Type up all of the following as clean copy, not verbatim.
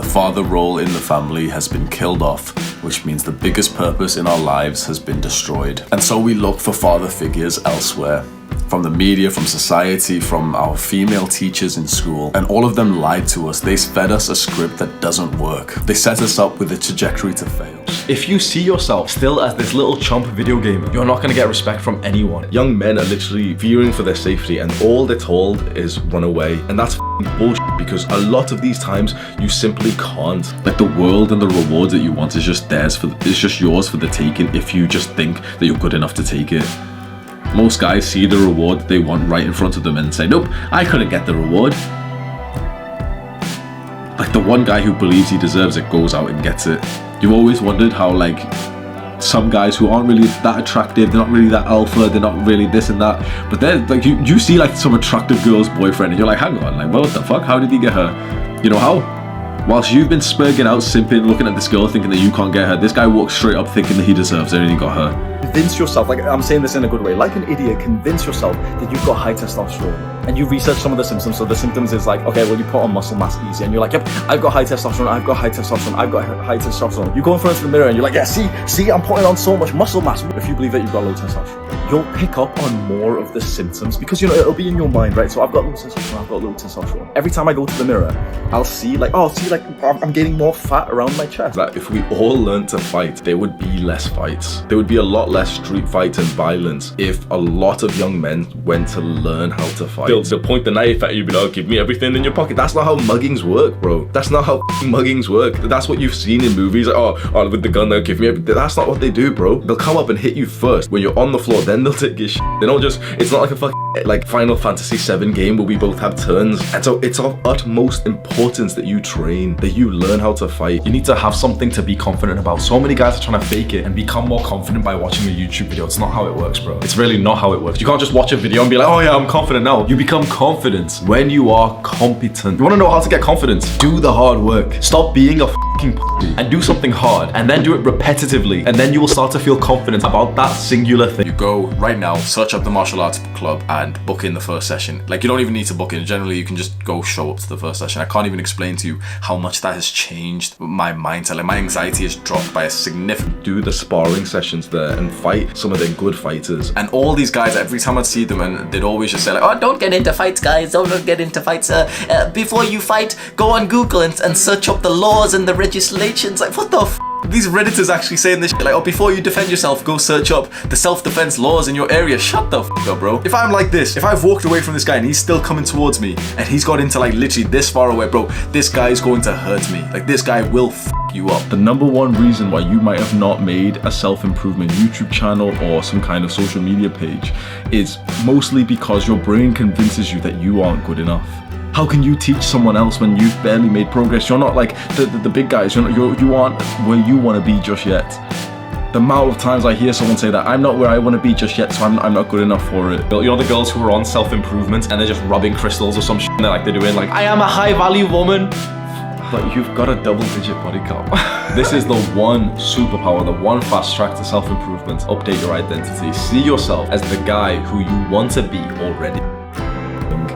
The father role in the family has been killed off, which means the biggest purpose in our lives has been destroyed. And so we look for father figures elsewhere. From the media, from society, from our female teachers in school, and all of them lied to us. They fed us a script that doesn't work. They set us up with a trajectory to fail. If you see yourself still as this little chump video gamer, you're not gonna get respect from anyone. Young men are literally fearing for their safety, and all they're told is run away. And that's bullshit, because a lot of these times you simply can't. Like, the world and the rewards that you want is just yours for the taking if you just think that you're good enough to take it. Most guys see the reward they want right in front of them and say, nope, I couldn't get the reward. Like, the one guy who believes he deserves it goes out and gets it. You've always wondered how, like, some guys who aren't really that attractive, they're not really that alpha, they're not really this and that, but then, like, you see, like, some attractive girl's boyfriend and you're like, hang on, like, what the fuck? How did he get her? You know how? Whilst you've been spurging out, simping, looking at this girl thinking that you can't get her, this guy walks straight up thinking that he deserves it and he got her. Convince yourself, like, I'm saying this in a good way, like an idiot, convince yourself that you've got high testosterone. And you research some of the symptoms. So the symptoms is like, okay, well, you put on muscle mass easy, and you're like, yep, I've got high testosterone, I've got high testosterone, I've got high testosterone. You go in front of the mirror and you're like, yeah, see, I'm putting on so much muscle mass. If you believe that you've got low testosterone, you'll pick up on more of the symptoms because, you know, it'll be in your mind, right? So I've got low testosterone, I've got low testosterone. Every time I go to the mirror, I'll see like, oh, see, like, I'm gaining more fat around my chest. That if we all learned to fight, there would be less fights. There would be a lot less street fights and violence if a lot of young men went to learn how to fight. They'll point the knife at you, be like, oh, give me everything in your pocket. That's not how muggings work, bro. That's not how muggings work. That's what you've seen in movies, like, oh, with the gun, they'll give me everything. That's not what they do, bro. They'll come up and hit you first. When you're on the floor, then they'll take your shit. They don't just, it's not like a fucking, like, Final Fantasy VII game where we both have turns. And so it's of utmost importance that you train, that you learn how to fight. You need to have something to be confident about. So many guys are trying to fake it and become more confident by watching a YouTube video. It's not how it works, bro. It's really not how it works. You can't just watch a video and be like, oh yeah, I'm confident now. You become confident when you are competent. You wanna know how to get confidence? Do the hard work. Stop being a fucking pussy and do something hard, and then do it repetitively, and then you will start to feel confident about that singular thing. You go right now, search up the martial arts club and book in the first session. Like, you don't even need to book in. Generally, you can just go show up to the first session. I can't even explain to you how much that has changed my mindset. Like, my anxiety has dropped by a significant. Do the sparring sessions there and fight some of them good fighters. And all these guys, every time I'd see them, and they'd always just say like, oh, don't get into fights, guys. Don't get into fights. Before you fight, go on Google and search up the laws and the legislations. Like, what the f***? These Redditors actually saying this shit, like, oh, before you defend yourself, go search up the self-defense laws in your area. Shut the f*** up, bro. If I'm like this, if I've walked away from this guy and he's still coming towards me and he's got into, like, literally this far away, bro, this guy is going to hurt me. Like, this guy will f*** you up. The number one reason why you might have not made a self-improvement YouTube channel or some kind of social media page is mostly because your brain convinces you that you aren't good enough. How can you teach someone else when you've barely made progress? You're not like the big guys. You aren't where you want to be just yet. The amount of times I hear someone say that, I'm not where I want to be just yet, so I'm not good enough for it. You know the girls who are on self-improvement and they're just rubbing crystals or some shit, and they're doing like, I am a high-value woman. But you've got a double-digit body count. This is the one superpower, the one fast track to self-improvement. Update your identity. See yourself as the guy who you want to be already.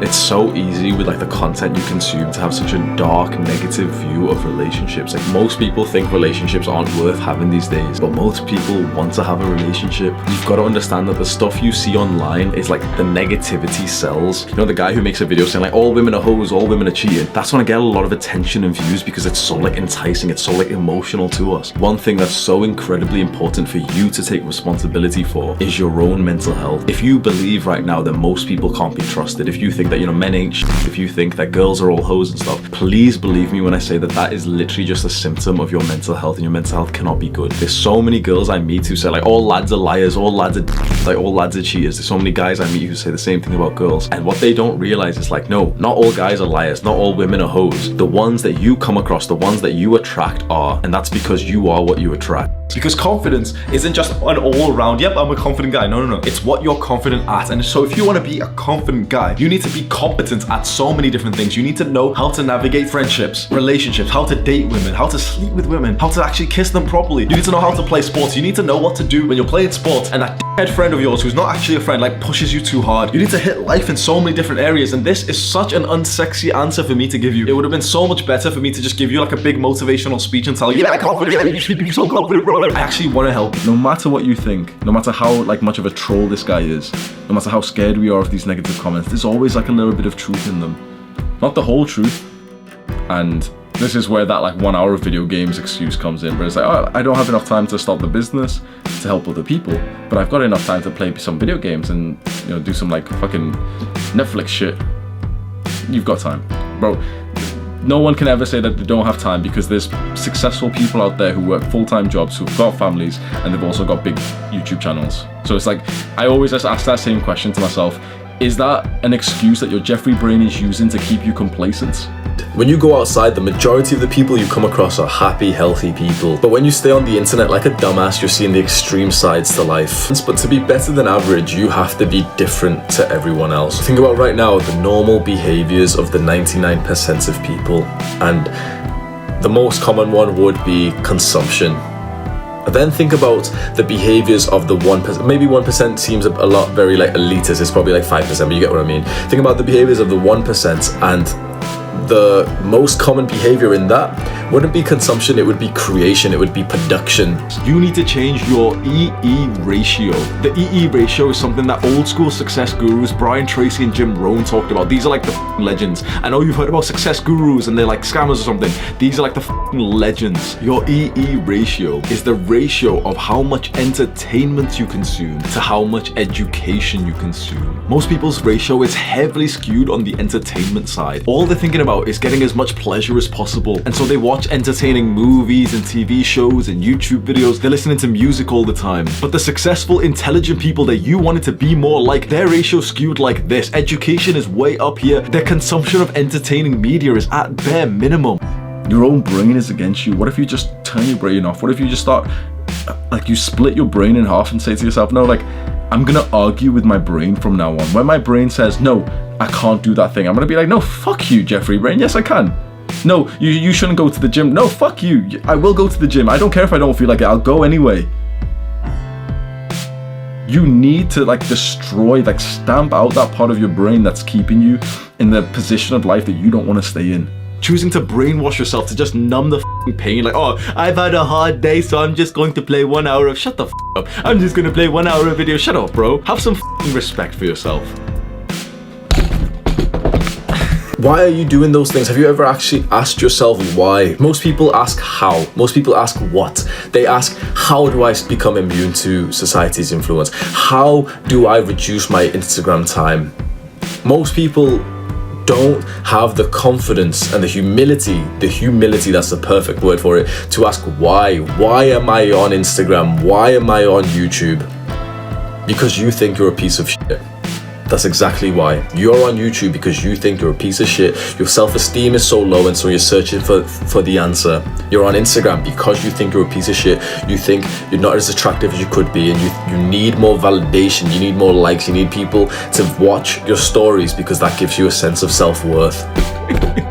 It's so easy with like the content you consume to have such a dark, negative view of relationships. Like, most people think relationships aren't worth having these days, but most people want to have a relationship. You've got to understand that the stuff you see online is like the negativity sells. You know, the guy who makes a video saying like, all women are hoes, all women are cheating. That's gonna get a lot of attention and views because it's so like enticing, it's so like emotional to us. One thing that's so incredibly important for you to take responsibility for is your own mental health. If you believe right now that most people can't be trusted, if you think that, you know, men ain't shit, if you think that girls are all hoes and stuff, please believe me when I say that that is literally just a symptom of your mental health, and your mental health cannot be good. There's so many girls I meet who say like, all lads are liars, all lads are like, all lads are cheaters. There's so many guys I meet who say the same thing about girls, and what they don't realize is like, no, not all guys are liars, not all women are hoes. The ones that you come across, the ones that you attract are, and that's because you are what you attract. confidence. Because confidence isn't just an all-around, yep, I'm a confident guy. No. It's what you're confident at. And so if you want to be a confident guy, you need to be competent at so many different things. You need to know how to navigate friendships, relationships, how to date women, how to sleep with women, how to actually kiss them properly. You need to know how to play sports. You need to know what to do when you're playing sports and that head friend of yours who's not actually a friend like pushes you too hard. You need to hit life in so many different areas, and this is such an unsexy answer for me to give you. It would have been so much better for me to just give you like a big motivational speech and tell you, yeah, confident, you should be so confident, bro. I actually want to help you. No matter what you think, no matter how like much of a troll this guy is, no matter how scared we are of these negative comments, there's always like a little bit of truth in them. Not the whole truth. And this is where that like 1 hour of video games excuse comes in, where it's like, oh, I don't have enough time to start the business to help other people, but I've got enough time to play some video games and, you know, do some like fucking Netflix shit. You've got time, bro. No one can ever say that they don't have time, because there's successful people out there who work full-time jobs, who've got families, and they've also got big YouTube channels. So it's like, I always just ask that same question to myself. Is that an excuse that your Jeffrey brain is using to keep you complacent? When you go outside, the majority of the people you come across are happy, healthy people. But when you stay on the internet like a dumbass, you're seeing the extreme sides to life. But to be better than average, you have to be different to everyone else. Think about right now the normal behaviors of the 99% of people. And the most common one would be consumption. Then think about the behaviors of the 1%. Maybe 1% seems a lot very like elitist. It's probably like 5%, but you get what I mean. Think about the behaviors of the 1%, and the most common behavior in that wouldn't be consumption, it would be creation, it would be production. You need to change your EE ratio. The EE ratio is something that old school success gurus, Brian Tracy and Jim Rohn, talked about. These are like the legends. I know you've heard about success gurus and they're like scammers or something. These are like the legends. Your EE ratio is the ratio of how much entertainment you consume to how much education you consume. Most people's ratio is heavily skewed on the entertainment side. All they're thinking about is getting as much pleasure as possible, and so they watch entertaining movies and TV shows and YouTube videos. They're listening to music all the time. But the successful, intelligent people that you wanted to be more like, their ratio skewed like this. Education is way up here. Their consumption of entertaining media is at bare minimum. Your own brain is against you. What if you just turn your brain off? What if you just start, like, you split your brain in half and say to yourself, no, like, I'm gonna argue with my brain from now on. When my brain says, no, I can't do that thing, I'm gonna be like, no, fuck you, Jeffrey Brain. Yes, I can. No, you shouldn't go to the gym. No, fuck you. I will go to the gym. I don't care if I don't feel like it. I'll go anyway. You need to like destroy, like stamp out that part of your brain that's keeping you in the position of life that you don't want to stay in. Choosing to brainwash yourself to just numb the pain, like, oh, I've had a hard day, so I'm just going to play 1 hour of, shut the up. I'm just gonna play 1 hour of video. Shut up, bro. Have some respect for yourself. Why are you doing those things? Have you ever actually asked yourself why? Most people ask how. Most people ask what. They ask, how do I become immune to society's influence? How do I reduce my Instagram time? Most people don't have the confidence and the humility, that's the perfect word for it, to ask why. Why am I on Instagram? Why am I on YouTube? Because you think you're a piece of shit. That's exactly why. You're on YouTube because you think you're a piece of shit. Your self-esteem is so low, and so you're searching for the answer. You're on Instagram because you think you're a piece of shit. You think you're not as attractive as you could be, and you need more validation. You need more likes. You need people to watch your stories because that gives you a sense of self-worth.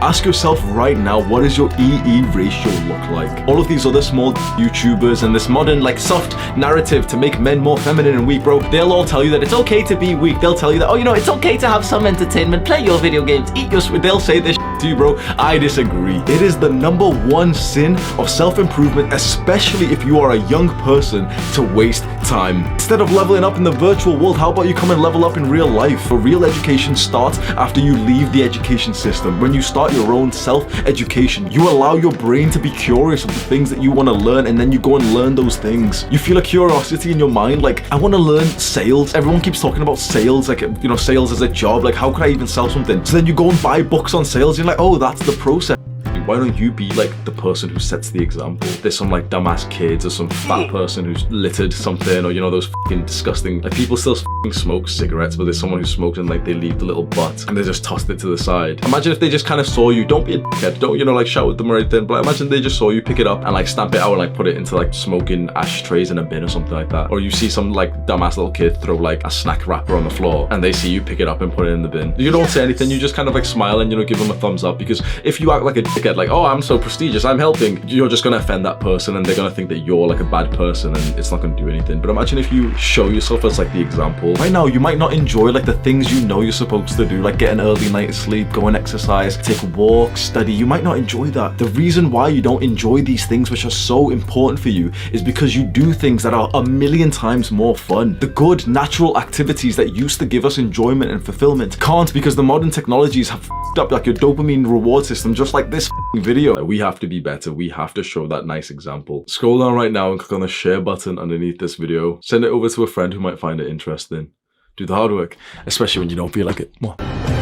Ask yourself right now, what does your EE ratio look like? All of these other small YouTubers and this modern like soft narrative to make men more feminine and weak, bro, they'll all tell you that it's okay to be weak. They'll tell you that, oh, you know, it's okay to have some entertainment, play your video games, eat your sweet. They'll say this to you, bro. I disagree. It is the #1 sin of self-improvement, especially if you are a young person, to waste time. Instead of leveling up in the virtual world, how about you come and level up in real life? For real education starts after you leave the education system. When you start your own self-education, you allow your brain to be curious of the things that you want to learn, and then you go and learn those things. You feel a curiosity in your mind, like, I want to learn sales. Everyone keeps talking about sales, like, you know, sales as a job, like, how could I even sell something? So then you go and buy books on sales, you're like, oh, that's the process. Why don't you be like the person who sets the example? There's some like dumbass kids or some fat person who's littered something, or you know, those fucking disgusting. Like, people still fucking smoke cigarettes, but there's someone who smokes and like they leave the little butt and they just tossed it to the side. Imagine if they just kind of saw you, don't be a dickhead, don't, you know, like shout at them or anything, but imagine they just saw you pick it up and like stamp it out and like put it into like smoking ashtrays in a bin or something like that. Or you see some like dumbass little kid throw like a snack wrapper on the floor and they see you pick it up and put it in the bin. You don't say anything, you just kind of like smile and, you know, give them a thumbs up, because if you act like a dickhead, like, oh, I'm so prestigious, I'm helping, you're just gonna offend that person and they're gonna think that you're like a bad person and it's not gonna do anything. But imagine if you show yourself as like the example. Right now, you might not enjoy like the things you know you're supposed to do, like get an early night of sleep, go and exercise, take walks, study. You might not enjoy that. The reason why you don't enjoy these things which are so important for you is because you do things that are a million times more fun. The good natural activities that used to give us enjoyment and fulfillment can't, because the modern technologies have f***ed up like your dopamine reward system, just like this video. We have to be better. We have to show that nice example. Scroll down right now and click on the share button underneath this video. Send it over to a friend who might find it interesting. Do the hard work, especially when you don't feel like it. Mwah.